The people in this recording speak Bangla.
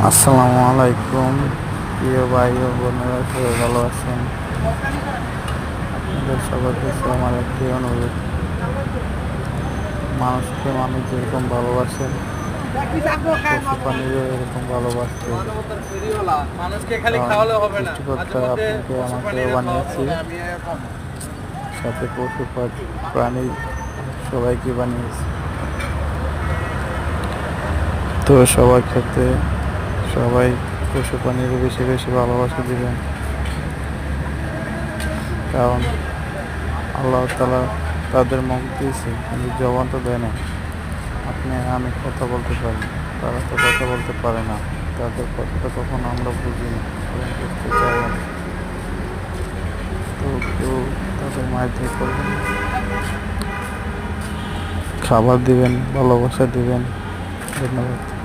আসসালামু আলাইকুম প্রিয় ভাই ও বোনেরা, সবাই ভালো আছেন? আপনাদের সবার কাছে আমার একটি অনুরোধ, মানুষকে মানুষ যেরকম ভালোবাসে পশু প্রাণীরও এরকম ভালোবাসতে হবে। সৃষ্টিকর্তা আপনাকে আমাকেও বানিয়েছি, সাথে পশু প্রাণী সবাইকে বানিয়েছি। তো সবার ক্ষেত্রে সবাই পশু প্রাণীর বেশি বেশি ভালোবাসা দিবেন, কারণ আল্লাহ তাআলা তাদের মুখ দিয়েছে কিন্তু জবান তো দেয় না। আমি কথা বলতে পারি, তারা তো কথা বলতে পারে না। তাদের কথাটা কখনো আমরা বুঝি না এবং বুঝতে চাই না। তো কেউ তাদের মাইন্ড করবেন না, খাবার দিবেন, ভালোবাসা দিবেন। ধন্যবাদ।